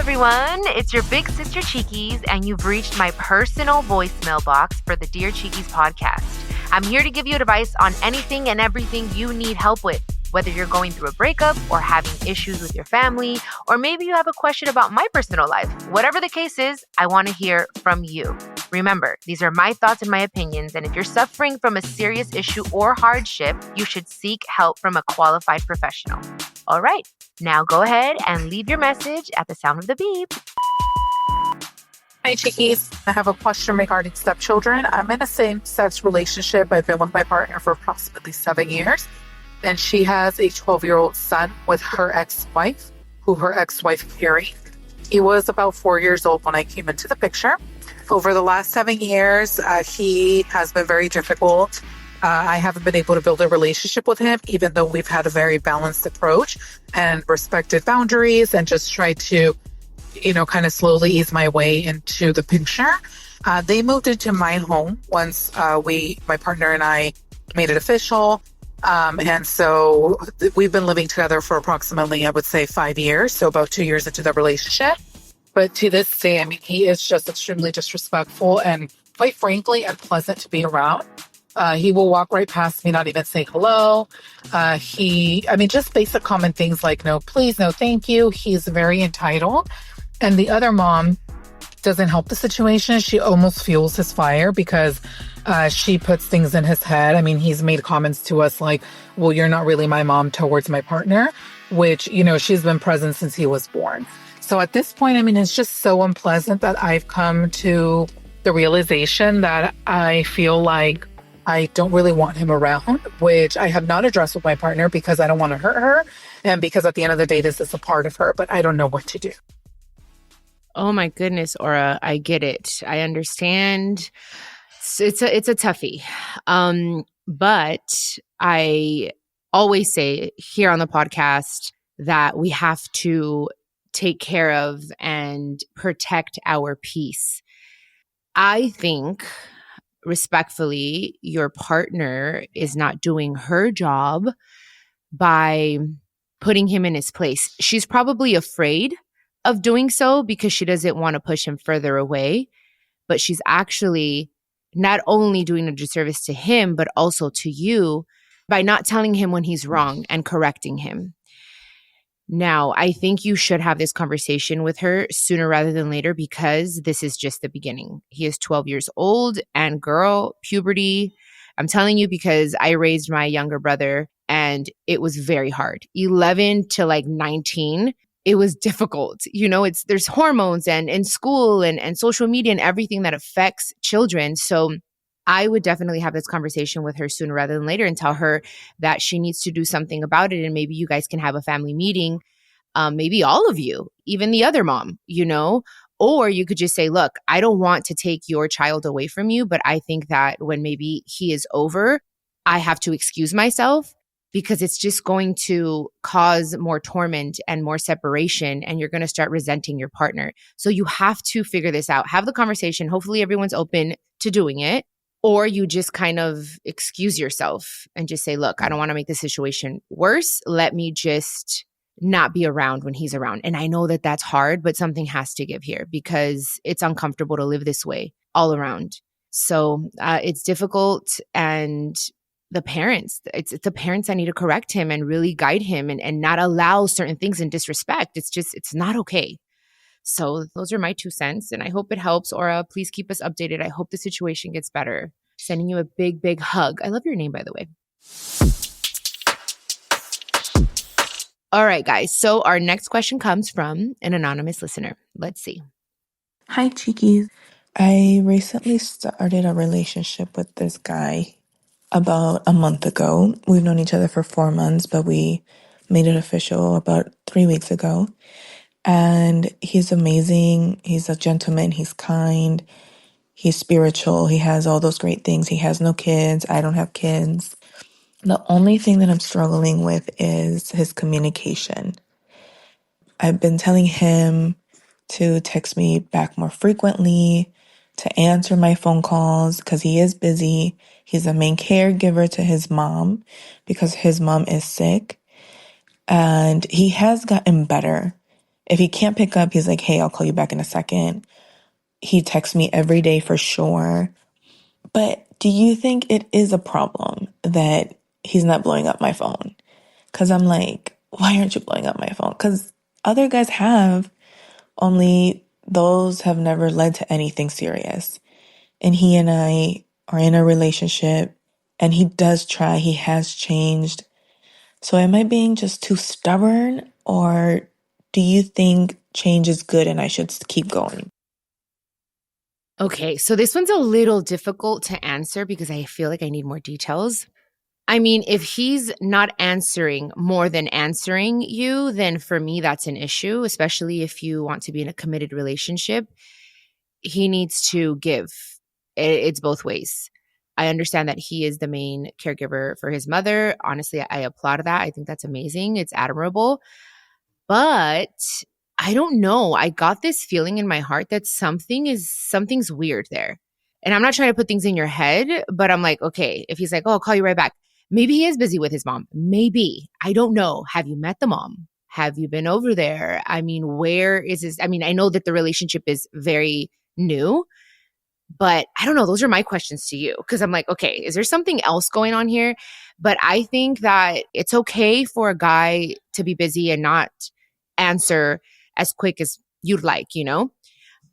everyone. It's your big sister Chiquis, and you've reached my personal voicemail box for the Dear Chiquis podcast. I'm here to give you advice on anything and everything you need help with, whether you're going through a breakup or having issues with your family, or maybe you have a question about my personal life. Whatever the case is, I want to hear from you. Remember, these are my thoughts and my opinions, and if you're suffering from a serious issue or hardship, you should seek help from a qualified professional. All right, now go ahead and leave your message at the sound of the beep. Hi, Chiquis. I have a question regarding stepchildren. I'm in a same-sex relationship. I've been with my partner for approximately 7 years, and she has a 12-year-old son with her ex-wife, who her ex-wife married. He was about 4 years old when I came into the picture. Over the last 7 years, he has been very difficult. I haven't been able to build a relationship with him, even though we've had a very balanced approach and respected boundaries and just tried to, kind of slowly ease my way into the picture. They moved into my home once my partner and I made it official. And so we've been living together for approximately, I would say, 5 years. So about 2 years into the relationship. But to this day, he is just extremely disrespectful and quite frankly, unpleasant to be around. He will walk right past me, not even say hello. Just basic common things like no, please, no, thank you. He's very entitled. And the other mom doesn't help the situation. She almost fuels his fire because she puts things in his head. He's made comments to us like, well, you're not really my mom towards my partner, which, she's been present since he was born. So at this point, it's just so unpleasant that I've come to the realization that I feel like I don't really want him around, which I have not addressed with my partner because I don't want to hurt her. And because at the end of the day, this is a part of her, but I don't know what to do. Oh my goodness, Aura, I get it. I understand. It's a toughie. But I always say here on the podcast that we have to take care of and protect our peace. I think, respectfully, your partner is not doing her job by putting him in his place. She's probably afraid of doing so because she doesn't want to push him further away, but she's actually not only doing a disservice to him, but also to you by not telling him when he's wrong and correcting him. Now, I think you should have this conversation with her sooner rather than later because this is just the beginning. He is 12 years old and girl, puberty. I'm telling you because I raised my younger brother and it was very hard. 11 to 19, it was difficult. There's hormones and school and social media and everything that affects children. So I would definitely have this conversation with her sooner rather than later and tell her that she needs to do something about it. And maybe you guys can have a family meeting, maybe all of you, even the other mom, or you could just say, look, I don't want to take your child away from you, but I think that when maybe he is over, I have to excuse myself because it's just going to cause more torment and more separation, and you're going to start resenting your partner. So you have to figure this out. Have the conversation. Hopefully everyone's open to doing it. Or you just kind of excuse yourself and just say, look, I don't want to make the situation worse. Let me just not be around when he's around. And I know that that's hard, but something has to give here because it's uncomfortable to live this way all around. So it's difficult. And the parents, it's the parents that need to correct him and really guide him and not allow certain things in disrespect. It's not okay. So those are my 2 cents, and I hope it helps. Aura, please keep us updated. I hope the situation gets better. Sending you a big, big hug. I love your name, by the way. All right, guys. So our next question comes from an anonymous listener. Let's see. Hi, Chiquis. I recently started a relationship with this guy about a month ago. We've known each other for 4 months, but we made it official about 3 weeks ago. And he's amazing. He's a gentleman. He's kind. He's spiritual. He has all those great things. He has no kids. I don't have kids. The only thing that I'm struggling with is his communication. I've been telling him to text me back more frequently, to answer my phone calls because he is busy. He's a main caregiver to his mom because his mom is sick. And he has gotten better. If he can't pick up, he's like, hey, I'll call you back in a second. He texts me every day for sure. But do you think it is a problem that he's not blowing up my phone? Because I'm like, why aren't you blowing up my phone? Because other guys have, only those have never led to anything serious. And he and I are in a relationship, and he does try, he has changed. So am I being just too stubborn, or do you think change is good and I should keep going? Okay, so this one's a little difficult to answer because I feel like I need more details. I mean, if he's not answering more than answering you, then for me, that's an issue, especially if you want to be in a committed relationship. He needs to give. It's both ways. I understand that he is the main caregiver for his mother. Honestly, I applaud that. I think that's amazing. It's admirable. But I don't know. I got this feeling in my heart that something's weird there. And I'm not trying to put things in your head, but I'm like, okay, if he's like, oh, I'll call you right back. Maybe he is busy with his mom. Maybe. I don't know. Have you met the mom? Have you been over there? I mean, where is this? I mean, I know that the relationship is very new, but I don't know. Those are my questions to you because I'm like, okay, is there something else going on here? But I think that it's okay for a guy to be busy and not answer as quick as you'd like, you know?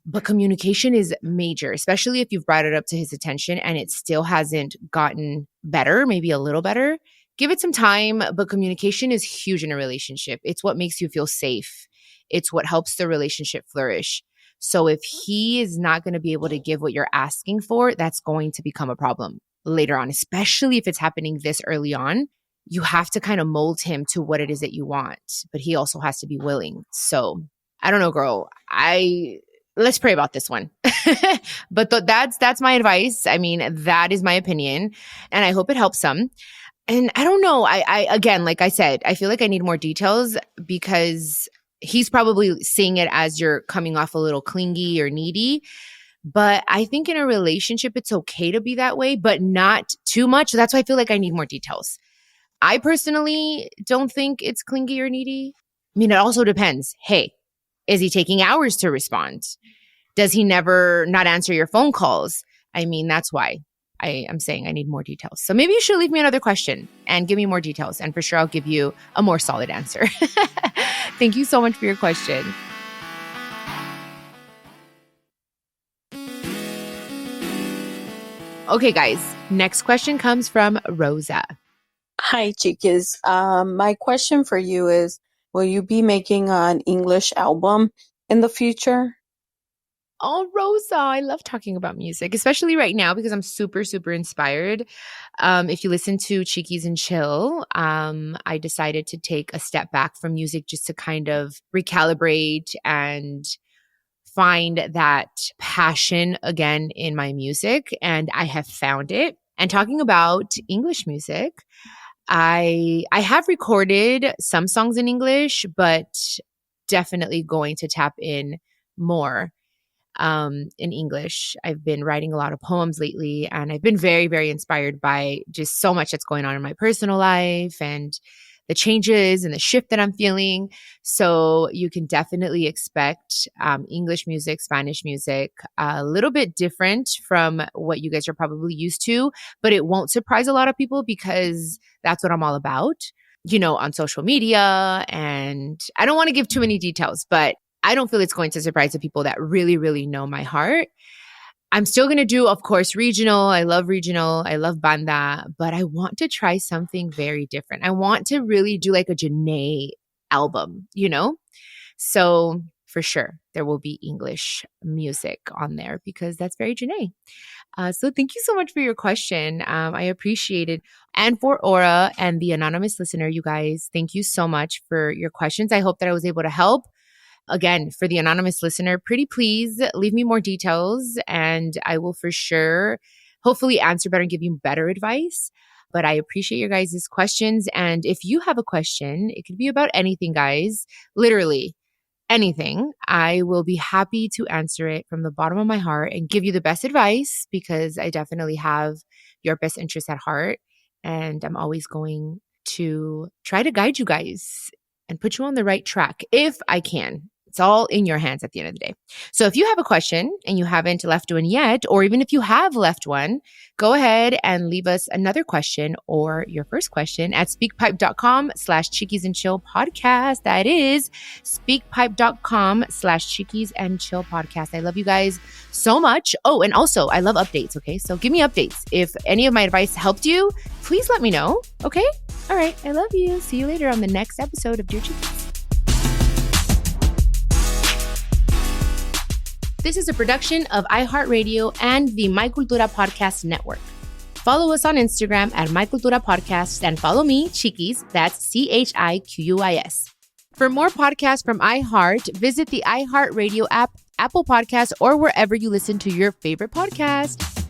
But communication is major, especially if you've brought it up to his attention and it still hasn't gotten better, maybe a little better. Give it some time, but communication is huge in a relationship. It's what makes you feel safe. It's what helps the relationship flourish. So if he is not going to be able to give what you're asking for, that's going to become a problem later on, especially if it's happening this early on. You have to kind of mold him to what it is that you want, but he also has to be willing. So I don't know, girl. Let's pray about this one. But that's my advice. I mean, that is my opinion, and I hope it helps some. And I don't know. I again, like I said, I feel like I need more details because he's probably seeing it as you're coming off a little clingy or needy. But I think in a relationship, it's okay to be that way, but not too much. That's why I feel like I need more details. I personally don't think it's clingy or needy. I mean, it also depends. Hey, is he taking hours to respond? Does he never not answer your phone calls? I mean, that's why I'm saying I need more details. So maybe you should leave me another question and give me more details. And for sure, I'll give you a more solid answer. Thank you so much for your question. Okay, guys, next question comes from Rosa. Hi, Chiquis. My question for you is, will you be making an English album in the future? Oh, Rosa, I love talking about music, especially right now because I'm super, super inspired. If you listen to Chiquis and Chill, I decided to take a step back from music just to kind of recalibrate and find that passion again in my music. And I have found it. And talking about English music, I have recorded some songs in English, but definitely going to tap in more in English. I've been writing a lot of poems lately, and I've been very, very inspired by just so much that's going on in my personal life and the changes and the shift that I'm feeling. So you can definitely expect English music, Spanish music, a little bit different from what you guys are probably used to, but it won't surprise a lot of people because that's what I'm all about, you know, on social media. And I don't want to give too many details, but I don't feel it's going to surprise the people that really, really know my heart. I'm still going to do, of course, regional. I love regional. I love banda, but I want to try something very different. I want to really do like a Janae album, you know? So for sure, there will be English music on there because that's very Janae. So thank you so much for your question. I appreciate it. And for Aura and the anonymous listener, you guys, thank you so much for your questions. I hope that I was able to help. Again, for the anonymous listener, pretty please leave me more details and I will for sure hopefully answer better and give you better advice. But I appreciate your guys' questions. And if you have a question, it could be about anything, guys, literally anything. I will be happy to answer it from the bottom of my heart and give you the best advice because I definitely have your best interest at heart. And I'm always going to try to guide you guys and put you on the right track if I can. It's all in your hands at the end of the day. So if you have a question and you haven't left one yet, or even if you have left one, go ahead and leave us another question or your first question at speakpipe.com/Chiquis and Chill podcast. That is speakpipe.com/Chiquis and Chill podcast. I love you guys so much. Oh, and also I love updates. Okay. So give me updates. If any of my advice helped you, please let me know. Okay. All right. I love you. See you later on the next episode of Dear Chiquis. This is a production of iHeartRadio and the My Cultura Podcast Network. Follow us on Instagram at My Cultura Podcast and follow me, Chiquis, that's CHIQUIS. For more podcasts from iHeart, visit the iHeartRadio app, Apple Podcasts, or wherever you listen to your favorite podcast.